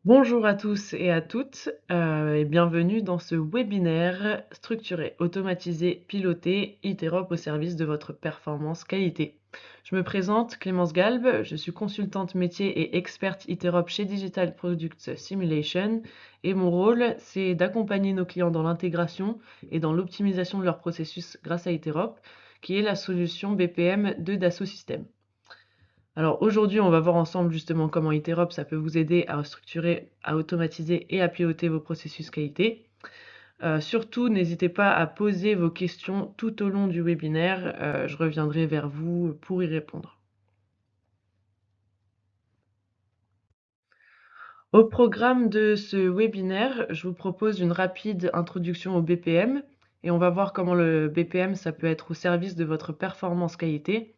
Bonjour à tous et à toutes et bienvenue dans ce webinaire structuré, automatisé, piloté, Iterop au service de votre performance qualité. Je me présente, Clémence Galbe, je suis consultante métier et experte Iterop chez Digital Product Simulation et mon rôle c'est d'accompagner nos clients dans l'intégration et dans l'optimisation de leur processus grâce à Iterop, qui est la solution BPM de Dassault Systèmes. Alors aujourd'hui, on va voir ensemble justement comment Iterop, ça peut vous aider à structurer, à automatiser et à piloter vos processus qualité. Surtout, n'hésitez pas à poser vos questions tout au long du webinaire. Je reviendrai vers vous pour y répondre. Au programme de ce webinaire, je vous propose une rapide introduction au BPM et on va voir comment le BPM, ça peut être au service de votre performance qualité.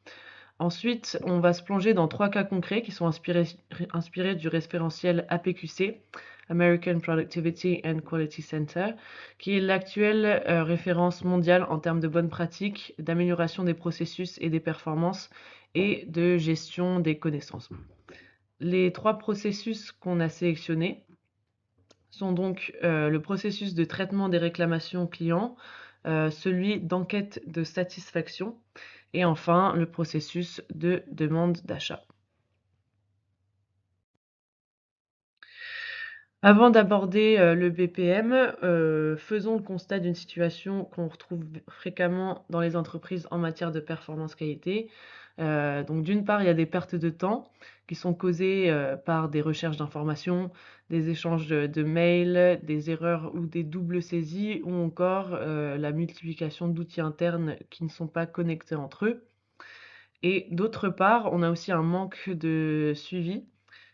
Ensuite, on va se plonger dans 3 cas concrets qui sont inspirés du référentiel APQC, American Productivity and Quality Center, qui est l'actuelle référence mondiale en termes de bonnes pratiques, d'amélioration des processus et des performances et de gestion des connaissances. Les 3 processus qu'on a sélectionnés sont donc le processus de traitement des réclamations clients, celui d'enquête de satisfaction et enfin le processus de demande d'achat. Avant d'aborder le BPM, faisons le constat d'une situation qu'on retrouve fréquemment dans les entreprises en matière de performance qualité. Donc d'une part, il y a des pertes de temps qui sont causées par des recherches d'informations, des échanges de mails, des erreurs ou des doubles saisies, ou encore la multiplication d'outils internes qui ne sont pas connectés entre eux. Et d'autre part, on a aussi un manque de suivi.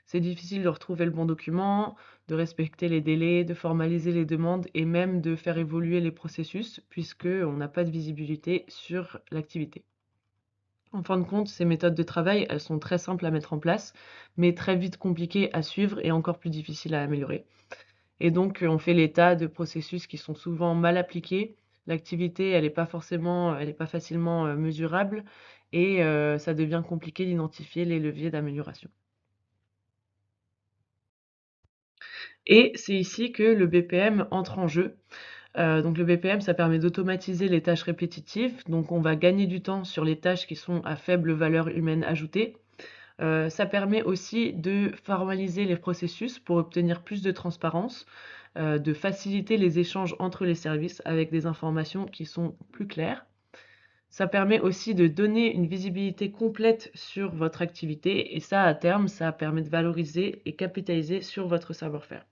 C'est difficile de retrouver le bon document, de respecter les délais, de formaliser les demandes et même de faire évoluer les processus puisqu'on n'a pas de visibilité sur l'activité. En fin de compte, ces méthodes de travail, elles sont très simples à mettre en place, mais très vite compliquées à suivre et encore plus difficiles à améliorer. Et donc, on fait l'état de processus qui sont souvent mal appliqués. L'activité, elle n'est pas forcément, elle n'est pas facilement mesurable et ça devient compliqué d'identifier les leviers d'amélioration. Et c'est ici que le BPM entre en jeu. Donc le BPM, ça permet d'automatiser les tâches répétitives. Donc on va gagner du temps sur les tâches qui sont à faible valeur humaine ajoutée. Ça permet aussi de formaliser les processus pour obtenir plus de transparence, de faciliter les échanges entre les services avec des informations qui sont plus claires. Ça permet aussi de donner une visibilité complète sur votre activité et ça, à terme, ça permet de valoriser et capitaliser sur votre savoir-faire.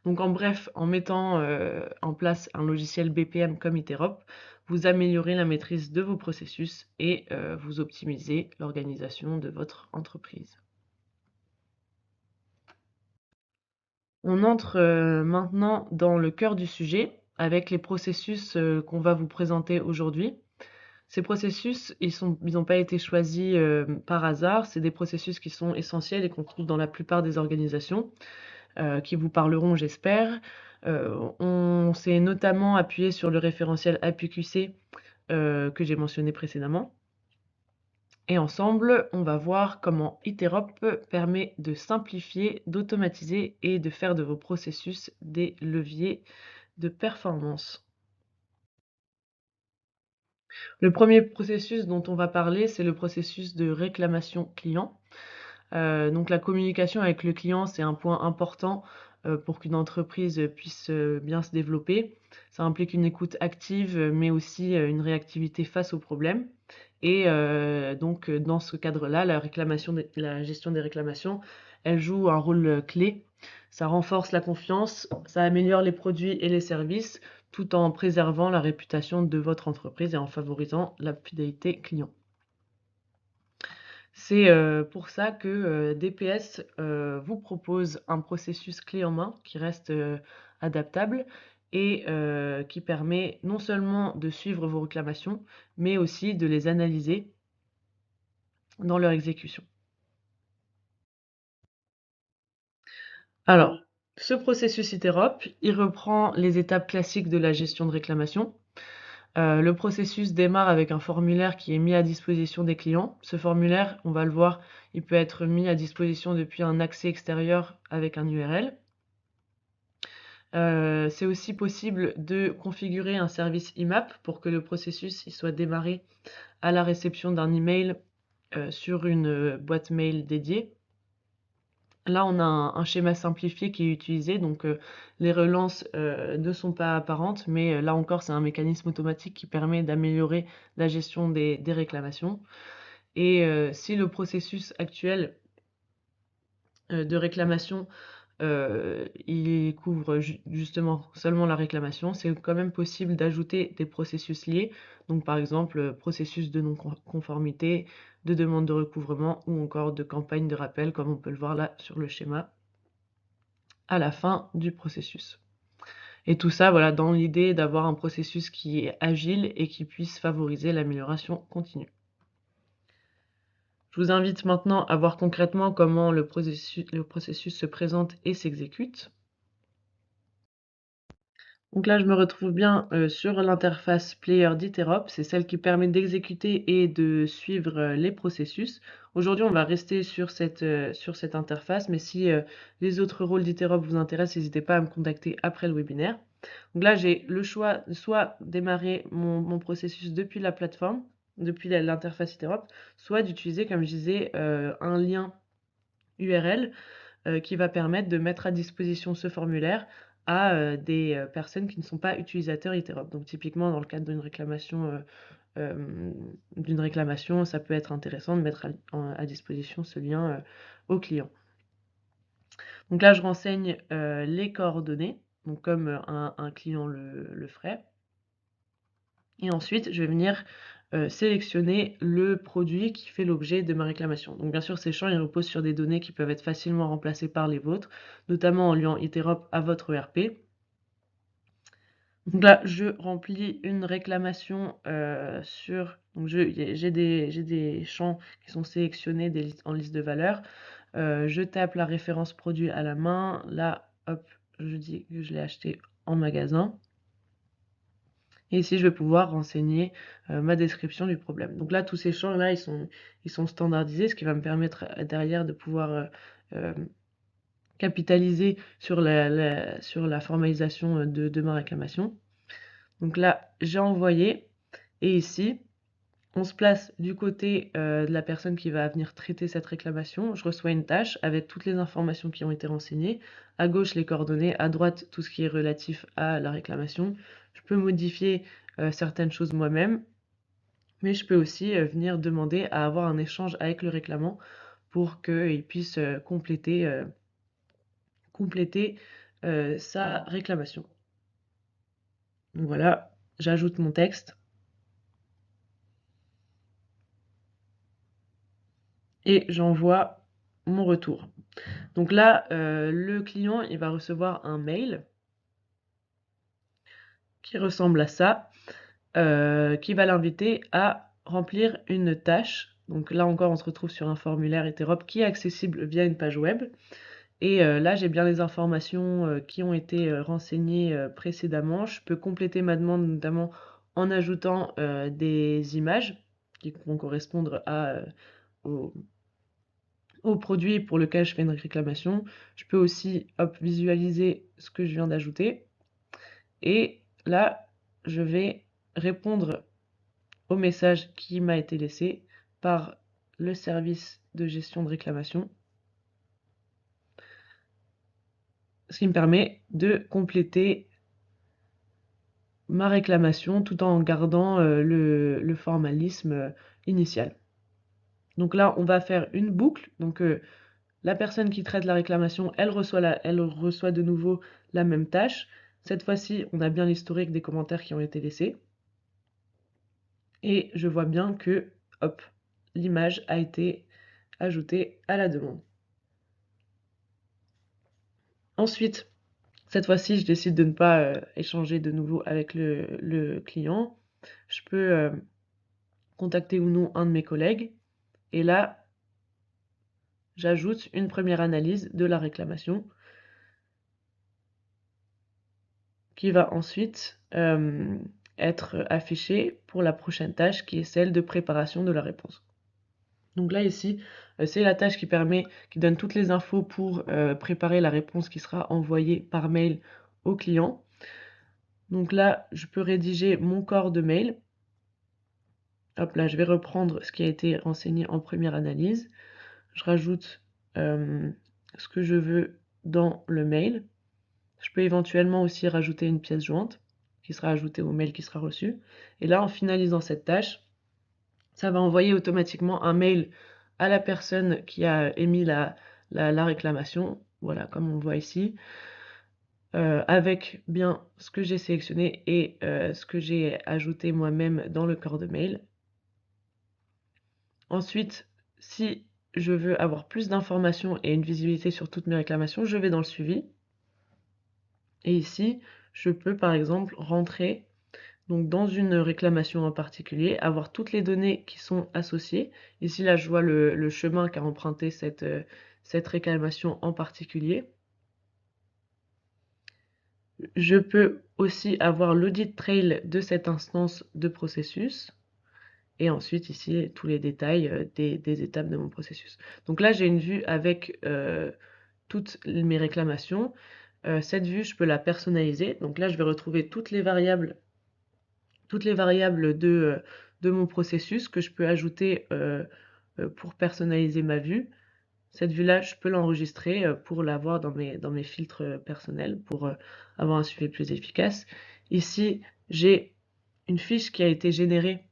Donc en bref, en mettant en place un logiciel BPM comme Iterop, vous améliorez la maîtrise de vos processus et vous optimisez l'organisation de votre entreprise. On entre maintenant dans le cœur du sujet avec les processus qu'on va vous présenter aujourd'hui. Ces processus, ils n'ont pas été choisis par hasard, c'est des processus qui sont essentiels et qu'on trouve dans la plupart des organisations, qui vous parleront, j'espère. On s'est notamment appuyé sur le référentiel APQC que j'ai mentionné précédemment. Et ensemble, on va voir comment Iterop permet de simplifier, d'automatiser et de faire de vos processus des leviers de performance. Le premier processus dont on va parler, c'est le processus de réclamation client. Donc la communication avec le client, c'est un point important pour qu'une entreprise puisse bien se développer. Ça implique une écoute active, mais aussi une réactivité face aux problèmes. Et donc dans ce cadre-là, la gestion des réclamations, elle joue un rôle clé. Ça renforce la confiance, ça améliore les produits et les services, tout en préservant la réputation de votre entreprise et en favorisant la fidélité client. C'est pour ça que DPS vous propose un processus clé en main qui reste adaptable et qui permet non seulement de suivre vos réclamations, mais aussi de les analyser dans leur exécution. Alors, ce processus Iterop, il reprend les étapes classiques de la gestion de réclamation. Le processus démarre avec un formulaire qui est mis à disposition des clients. Ce formulaire, on va le voir, il peut être mis à disposition depuis un accès extérieur avec un URL. C'est aussi possible de configurer un service IMAP pour que le processus il soit démarré à la réception d'un email sur une boîte mail dédiée. Là, on a un schéma simplifié qui est utilisé, donc les relances ne sont pas apparentes, mais là encore, c'est un mécanisme automatique qui permet d'améliorer la gestion des réclamations. Et si le processus actuel de réclamation, il couvre justement seulement la réclamation, c'est quand même possible d'ajouter des processus liés, donc par exemple processus de non-conformité, de demande de recouvrement ou encore de campagne de rappel, comme on peut le voir là sur le schéma, à la fin du processus. Et tout ça, voilà, dans l'idée d'avoir un processus qui est agile et qui puisse favoriser l'amélioration continue. Je vous invite maintenant à voir concrètement comment le processus se présente et s'exécute. Donc là, je me retrouve bien sur l'interface Player d'Iterop, c'est celle qui permet d'exécuter et de suivre les processus. Aujourd'hui, on va rester sur cette interface, mais si les autres rôles d'Iterop vous intéressent, n'hésitez pas à me contacter après le webinaire. Donc là, j'ai le choix de soit démarrer mon processus depuis la plateforme, depuis l'interface Iterop, soit d'utiliser, comme je disais, un lien URL qui va permettre de mettre à disposition ce formulaire à des personnes qui ne sont pas utilisateurs Iterop. Donc typiquement, dans le cadre d'une réclamation, ça peut être intéressant de mettre à disposition ce lien au client. Donc là, je renseigne les coordonnées, donc comme un client le ferait. Et ensuite, je vais venir sélectionner le produit qui fait l'objet de ma réclamation. Donc bien sûr, ces champs, ils reposent sur des données qui peuvent être facilement remplacées par les vôtres, notamment en liant Iterop à votre ERP. Donc là, je remplis une réclamation sur... Donc j'ai des champs qui sont sélectionnés en liste de valeurs. Je tape la référence produit à la main. Là, hop, je dis que je l'ai acheté en magasin. Et ici, je vais pouvoir renseigner ma description du problème. Donc là, tous ces champs-là, ils sont standardisés, ce qui va me permettre derrière de pouvoir capitaliser sur la formalisation de ma réclamation. Donc là, j'ai envoyé. Et ici, on se place du côté de la personne qui va venir traiter cette réclamation. Je reçois une tâche avec toutes les informations qui ont été renseignées. À gauche, les coordonnées. À droite, tout ce qui est relatif à la réclamation. Je peux modifier certaines choses moi-même. Mais je peux aussi venir demander à avoir un échange avec le réclamant pour qu'il puisse compléter sa réclamation. Donc voilà, j'ajoute mon texte. Et j'envoie mon retour. Donc là, le client, il va recevoir un mail qui ressemble à ça, qui va l'inviter à remplir une tâche. Donc là encore, on se retrouve sur un formulaire Iterop qui est accessible via une page web. Et là, j'ai bien les informations qui ont été renseignées précédemment. Je peux compléter ma demande notamment en ajoutant des images qui vont correspondre au produit pour lequel je fais une réclamation. Je peux aussi visualiser ce que je viens d'ajouter. Et là, je vais répondre au message qui m'a été laissé par le service de gestion de réclamation, ce qui me permet de compléter ma réclamation tout en gardant le formalisme initial. Donc là, on va faire une boucle. Donc la personne qui traite la réclamation, elle reçoit de nouveau la même tâche. Cette fois-ci, on a bien l'historique des commentaires qui ont été laissés. Et je vois bien que, hop, l'image a été ajoutée à la demande. Ensuite, cette fois-ci, je décide de ne pas échanger de nouveau avec le client. Je peux contacter ou non un de mes collègues. Et là, j'ajoute une première analyse de la réclamation qui va ensuite être affiché pour la prochaine tâche qui est celle de préparation de la réponse. Donc là ici, c'est la tâche qui donne toutes les infos pour préparer la réponse qui sera envoyée par mail au client. Donc là, je peux rédiger mon corps de mail. Hop là, je vais reprendre ce qui a été renseigné en première analyse. Je rajoute ce que je veux dans le mail. Je peux éventuellement aussi rajouter une pièce jointe qui sera ajoutée au mail qui sera reçu. Et là, en finalisant cette tâche, ça va envoyer automatiquement un mail à la personne qui a émis la réclamation, voilà, comme on voit ici, avec bien ce que j'ai sélectionné et ce que j'ai ajouté moi-même dans le corps de mail. Ensuite, si je veux avoir plus d'informations et une visibilité sur toutes mes réclamations, je vais dans le suivi. Et ici, je peux par exemple rentrer donc dans une réclamation en particulier, avoir toutes les données qui sont associées. Ici, là, je vois le chemin qu'a emprunté cette réclamation en particulier. Je peux aussi avoir l'audit trail de cette instance de processus. Et ensuite, ici, tous les détails des étapes de mon processus. Donc là, j'ai une vue avec toutes mes réclamations. Cette vue, je peux la personnaliser. Donc là, je vais retrouver toutes les variables de mon processus que je peux ajouter pour personnaliser ma vue. Cette vue-là, je peux l'enregistrer pour l'avoir dans mes filtres personnels, pour avoir un suivi plus efficace. Ici, j'ai une fiche qui a été générée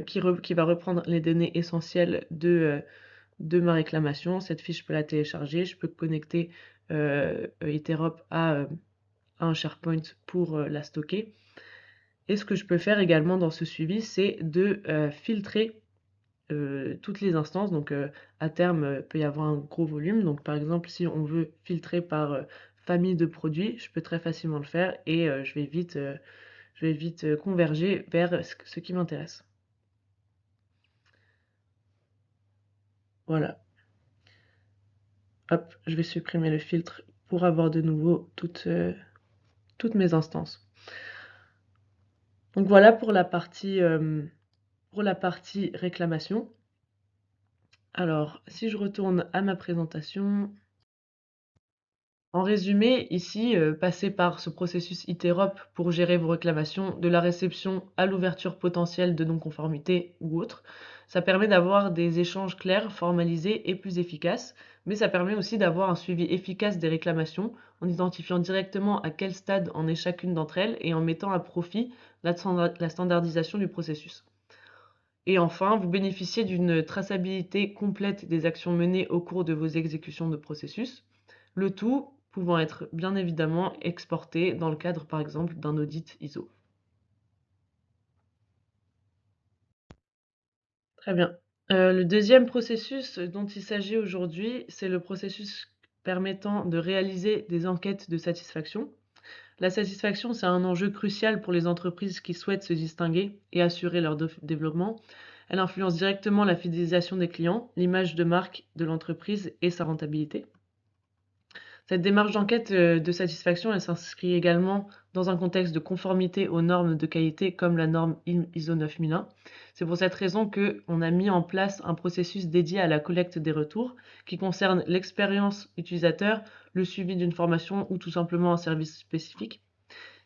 qui va reprendre les données essentielles de ma réclamation. Cette fiche, je peux la télécharger, je peux connecter Eterop à un SharePoint pour la stocker. Et ce que je peux faire également dans ce suivi, c'est de filtrer toutes les instances. Donc à terme, il peut y avoir un gros volume. Donc par exemple, si on veut filtrer par famille de produits, je peux très facilement le faire et je vais vite converger vers ce qui m'intéresse. Voilà. Hop, je vais supprimer le filtre pour avoir de nouveau toutes mes instances. Donc voilà pour la partie réclamation. Alors, si je retourne à ma présentation, en résumé, ici, passez par ce processus ITEROP pour gérer vos réclamations, de la réception à l'ouverture potentielle de non-conformité ou autre. Ça permet d'avoir des échanges clairs, formalisés et plus efficaces, mais ça permet aussi d'avoir un suivi efficace des réclamations en identifiant directement à quel stade en est chacune d'entre elles et en mettant à profit la standardisation du processus. Et enfin, vous bénéficiez d'une traçabilité complète des actions menées au cours de vos exécutions de processus, le tout pouvant être bien évidemment exporté dans le cadre par exemple d'un audit ISO. Très bien. Le deuxième processus dont il s'agit aujourd'hui, c'est le processus permettant de réaliser des enquêtes de satisfaction. La satisfaction, c'est un enjeu crucial pour les entreprises qui souhaitent se distinguer et assurer leur développement. Elle influence directement la fidélisation des clients, l'image de marque de l'entreprise et sa rentabilité. Cette démarche d'enquête de satisfaction, elle s'inscrit également dans un contexte de conformité aux normes de qualité comme la norme ISO 9001. C'est pour cette raison qu'on a mis en place un processus dédié à la collecte des retours qui concerne l'expérience utilisateur, le suivi d'une formation ou tout simplement un service spécifique.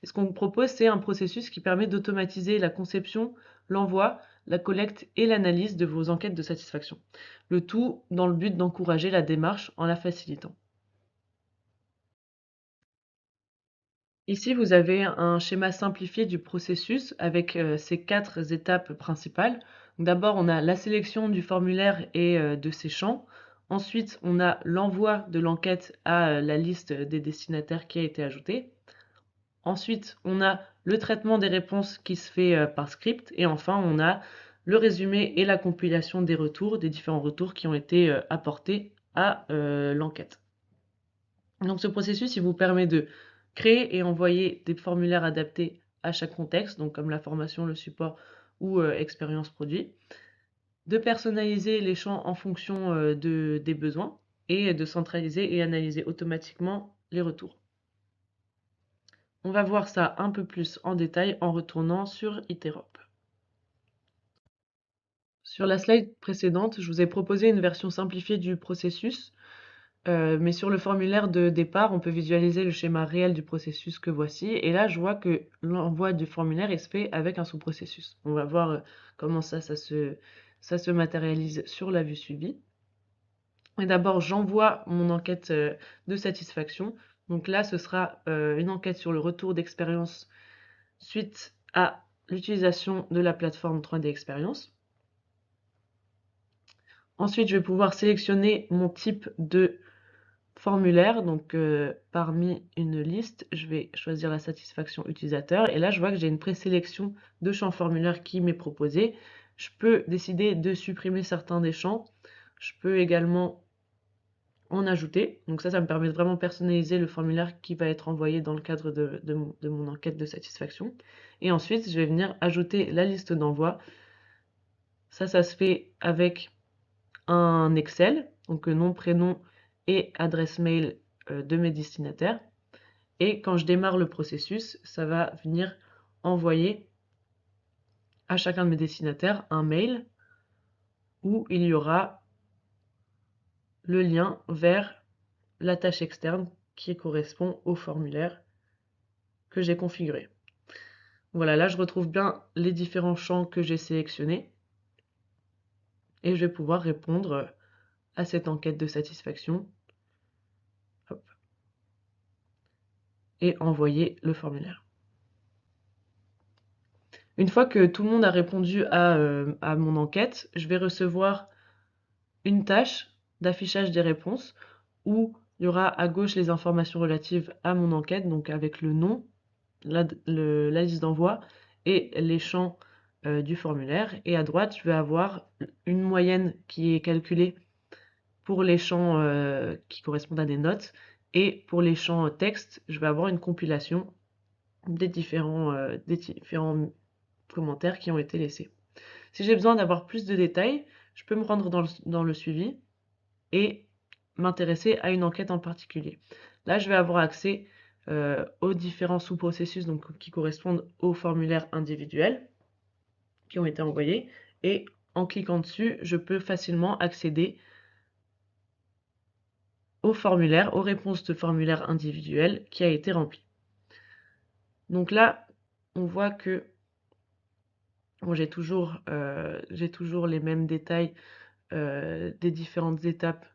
Et ce qu'on vous propose, c'est un processus qui permet d'automatiser la conception, l'envoi, la collecte et l'analyse de vos enquêtes de satisfaction. Le tout dans le but d'encourager la démarche en la facilitant. Ici, vous avez un schéma simplifié du processus avec ces 4 étapes principales. D'abord, on a la sélection du formulaire et de ses champs. Ensuite, on a l'envoi de l'enquête à la liste des destinataires qui a été ajoutée. Ensuite, on a le traitement des réponses qui se fait par script. Et enfin, on a le résumé et la compilation des retours, des différents retours qui ont été apportés à l'enquête. Donc ce processus, il vous permet de créer et envoyer des formulaires adaptés à chaque contexte, donc comme la formation, le support ou expérience produit, de personnaliser les champs en fonction des besoins et de centraliser et analyser automatiquement les retours. On va voir ça un peu plus en détail en retournant sur Iterop. Sur la slide précédente, je vous ai proposé une version simplifiée du processus, mais sur le formulaire de départ, on peut visualiser le schéma réel du processus que voici. Et là, je vois que l'envoi du formulaire est fait avec un sous-processus. On va voir comment ça se matérialise sur la vue suivie. Et d'abord, j'envoie mon enquête de satisfaction. Donc là, ce sera une enquête sur le retour d'expérience suite à l'utilisation de la plateforme 3D Experience. Ensuite, je vais pouvoir sélectionner mon type de formulaire. Donc, parmi une liste, je vais choisir la satisfaction utilisateur. Et là, je vois que j'ai une présélection de champs formulaires qui m'est proposée. Je peux décider de supprimer certains des champs. Je peux également en ajouter. Donc ça me permet de vraiment personnaliser le formulaire qui va être envoyé dans le cadre de mon enquête de satisfaction. Et ensuite, je vais venir ajouter la liste d'envoi. Ça se fait avec un Excel, donc nom, prénom et adresse mail de mes destinataires. Et quand je démarre le processus, ça va venir envoyer à chacun de mes destinataires un mail où il y aura le lien vers la tâche externe qui correspond au formulaire que j'ai configuré. Voilà, là je retrouve bien les différents champs que j'ai sélectionnés et je vais pouvoir répondre à cette enquête de satisfaction. Hop, et envoyer le formulaire. Une fois que tout le monde a répondu à mon enquête, je vais recevoir une tâche d'affichage des réponses où il y aura à gauche les informations relatives à mon enquête, donc avec le nom, la liste d'envoi et les champs du formulaire. Et à droite, je vais avoir une moyenne qui est calculée pour les champs qui correspondent à des notes. Et pour les champs texte, je vais avoir une compilation des différents commentaires qui ont été laissés. Si j'ai besoin d'avoir plus de détails, je peux me rendre dans le suivi et m'intéresser à une enquête en particulier. Là, je vais avoir accès aux différents sous-processus qui correspondent aux formulaires individuels qui ont été envoyés. Et en cliquant dessus, je peux facilement accéder au formulaire, aux réponses de formulaire individuel qui a été rempli. Donc là, on voit que bon, j'ai toujours les mêmes détails des différentes étapes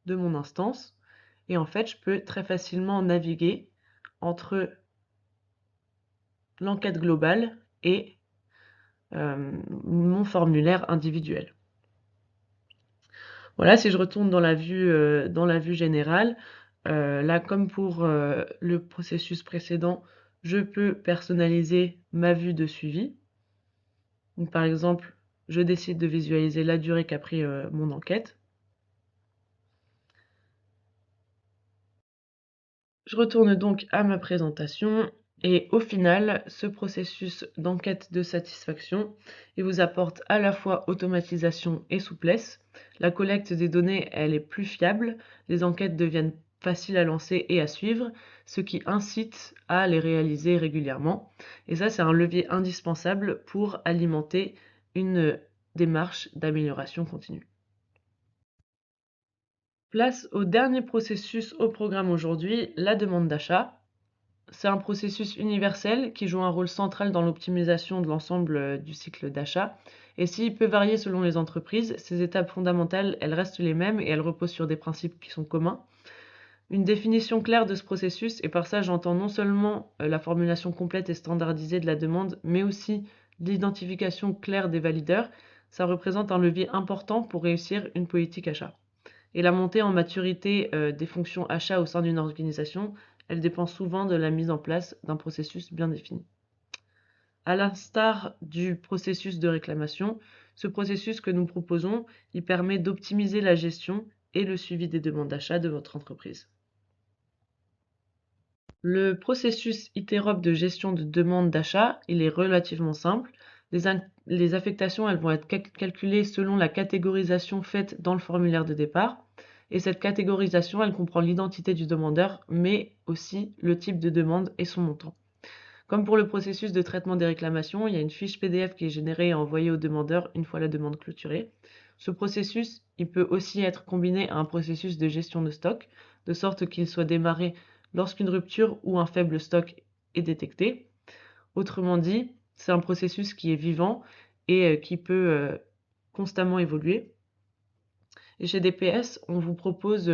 de mon instance. Et en fait, je peux très facilement naviguer entre l'enquête globale et mon formulaire individuel. Voilà, si je retourne dans la vue générale, là, comme pour le processus précédent, je peux personnaliser ma vue de suivi. Donc, par exemple, je décide de visualiser la durée qu'a pris mon enquête. Je retourne donc à ma présentation et au final, ce processus d'enquête de satisfaction, il vous apporte à la fois automatisation et souplesse. La collecte des données, elle est plus fiable, les enquêtes deviennent faciles à lancer et à suivre, ce qui incite à les réaliser régulièrement. Et ça, c'est un levier indispensable pour alimenter une démarche d'amélioration continue. Place au dernier processus au programme aujourd'hui, la demande d'achat. C'est un processus universel qui joue un rôle central dans l'optimisation de l'ensemble du cycle d'achat. Et s'il peut varier selon les entreprises, ces étapes fondamentales, elles restent les mêmes et elles reposent sur des principes qui sont communs. Une définition claire de ce processus, et par ça j'entends non seulement la formulation complète et standardisée de la demande, mais aussi l'identification claire des valideurs, ça représente un levier important pour réussir une politique achat. Et la montée en maturité des fonctions achats au sein d'une organisation, elle dépend souvent de la mise en place d'un processus bien défini. À l'instar du processus de réclamation, ce processus que nous proposons, il permet d'optimiser la gestion et le suivi des demandes d'achat de votre entreprise. Le processus Iterop de gestion de demande d'achat, il est relativement simple. Les affectations, elles vont être calculées selon la catégorisation faite dans le formulaire de départ. Et cette catégorisation, elle comprend l'identité du demandeur, mais aussi le type de demande et son montant. Comme pour le processus de traitement des réclamations, il y a une fiche PDF qui est générée et envoyée au demandeur une fois la demande clôturée. Ce processus, il peut aussi être combiné à un processus de gestion de stock, de sorte qu'il soit démarré lorsqu'une rupture ou un faible stock est détecté. Autrement dit, c'est un processus qui est vivant et qui peut constamment évoluer. Et chez DPS, on vous propose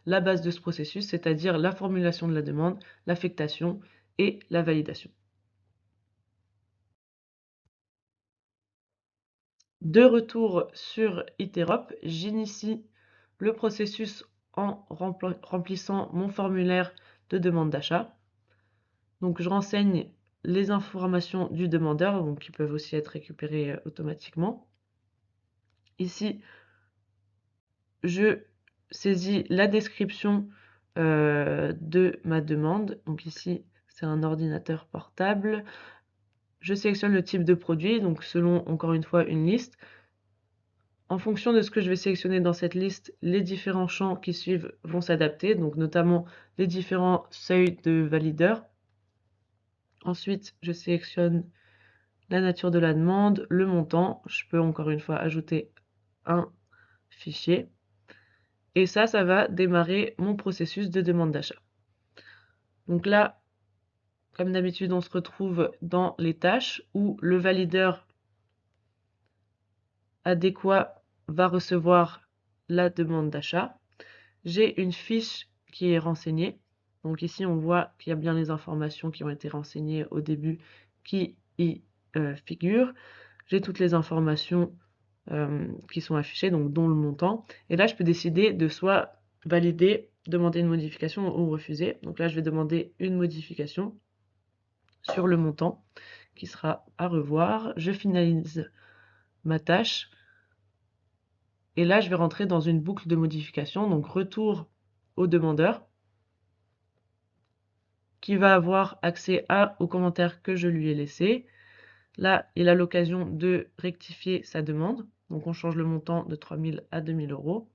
la base de ce processus, c'est-à-dire la formulation de la demande, l'affectation et la validation. De retour sur Iterop, j'initie le processus en remplissant mon formulaire de demande d'achat. Donc je renseigne les informations du demandeur, donc qui peuvent aussi être récupérées automatiquement. Ici, je saisis la description de ma demande. Donc ici, c'est un ordinateur portable. Je sélectionne le type de produit, donc selon, encore une fois, une liste. En fonction de ce que je vais sélectionner dans cette liste, les différents champs qui suivent vont s'adapter, donc notamment les différents seuils de valideurs. Ensuite, je sélectionne la nature de la demande, le montant. Je peux encore une fois ajouter un fichier. Et ça va démarrer mon processus de demande d'achat. Donc là, comme d'habitude, on se retrouve dans les tâches où le valideur adéquat va recevoir la demande d'achat. J'ai une fiche qui est renseignée. Donc ici, on voit qu'il y a bien les informations qui ont été renseignées au début qui y figurent. J'ai toutes les informations qui sont affichées, donc dont le montant. Et là, je peux décider de soit valider, demander une modification ou refuser. Donc là, je vais demander une modification sur le montant qui sera à revoir. Je finalise ma tâche. Et là, je vais rentrer dans une boucle de modification, donc retour au demandeur, qui va avoir accès aux commentaires que je lui ai laissés. Là, il a l'occasion de rectifier sa demande. Donc on change le montant de 3 000 à 2 000 euros.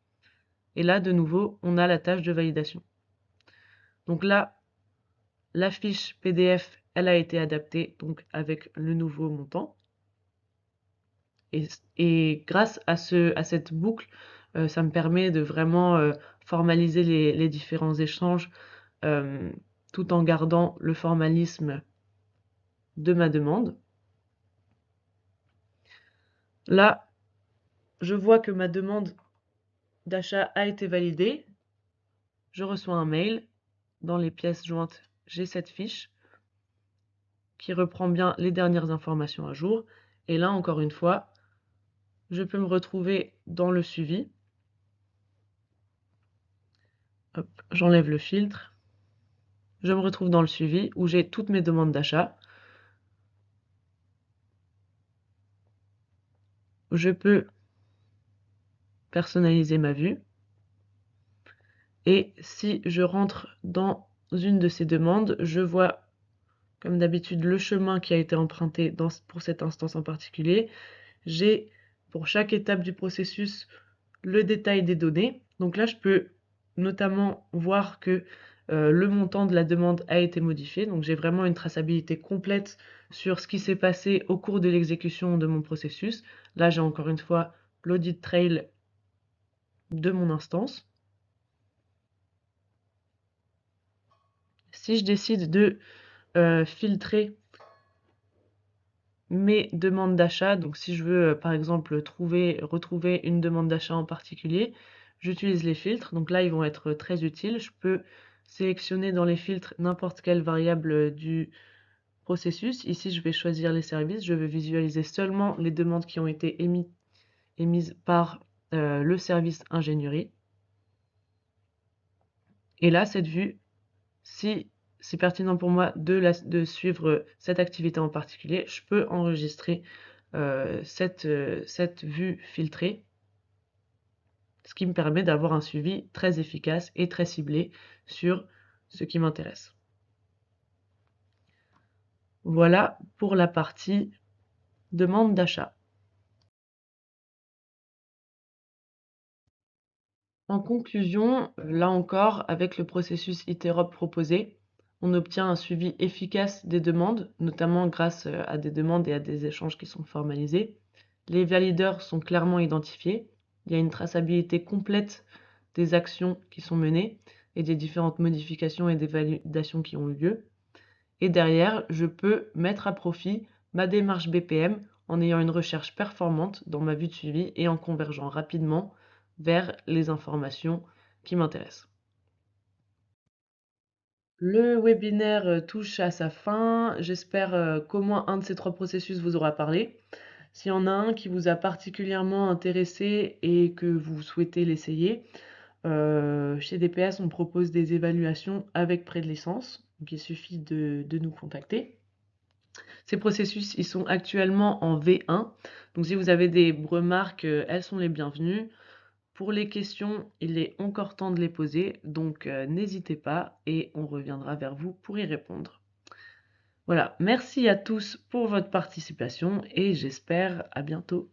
Et là, de nouveau, on a la tâche de validation. Donc là, la fiche PDF, elle a été adaptée donc avec le nouveau montant. Et grâce à cette boucle, ça me permet de vraiment formaliser les différents échanges tout en gardant le formalisme de ma demande. Là, je vois que ma demande d'achat a été validée. Je reçois un mail. Dans les pièces jointes, j'ai cette fiche qui reprend bien les dernières informations à jour. Et là, encore une fois, je peux me retrouver dans le suivi. Hop, j'enlève le filtre. Je me retrouve dans le suivi où j'ai toutes mes demandes d'achat. Je peux personnaliser ma vue. Et si je rentre dans une de ces demandes, je vois comme d'habitude le chemin qui a été emprunté pour cette instance en particulier. J'ai pour chaque étape du processus le détail des données. Donc là, je peux notamment voir que le montant de la demande a été modifié. Donc j'ai vraiment une traçabilité complète sur ce qui s'est passé au cours de l'exécution de mon processus. Là, j'ai encore une fois l'audit trail de mon instance. Si je décide de filtrer mes demandes d'achat, donc si je veux par exemple retrouver une demande d'achat en particulier, j'utilise les filtres. Donc là, ils vont être très utiles. Je peux sélectionner dans les filtres n'importe quelle variable du processus. Ici, je vais choisir les services. Je vais visualiser seulement les demandes qui ont été émises par le service ingénierie. Et là, cette vue, si c'est pertinent pour moi de suivre cette activité en particulier, je peux enregistrer cette vue filtrée, ce qui me permet d'avoir un suivi très efficace et très ciblé sur ce qui m'intéresse. Voilà pour la partie demande d'achat. En conclusion, là encore, avec le processus ITEROP proposé, on obtient un suivi efficace des demandes, notamment grâce à des demandes et à des échanges qui sont formalisés. Les valideurs sont clairement identifiés. Il y a une traçabilité complète des actions qui sont menées et des différentes modifications et des validations qui ont eu lieu. Et derrière, je peux mettre à profit ma démarche BPM en ayant une recherche performante dans ma vue de suivi et en convergeant rapidement vers les informations qui m'intéressent. Le webinaire touche à sa fin. J'espère qu'au moins un de ces trois processus vous aura parlé. S'il y en a un qui vous a particulièrement intéressé et que vous souhaitez l'essayer, chez DPS, on propose des évaluations avec prêt de licence. Donc il suffit de nous contacter. Ces processus, ils sont actuellement en V1. Donc si vous avez des remarques, elles sont les bienvenues. Pour les questions, il est encore temps de les poser, donc n'hésitez pas et on reviendra vers vous pour y répondre. Voilà, merci à tous pour votre participation et j'espère à bientôt.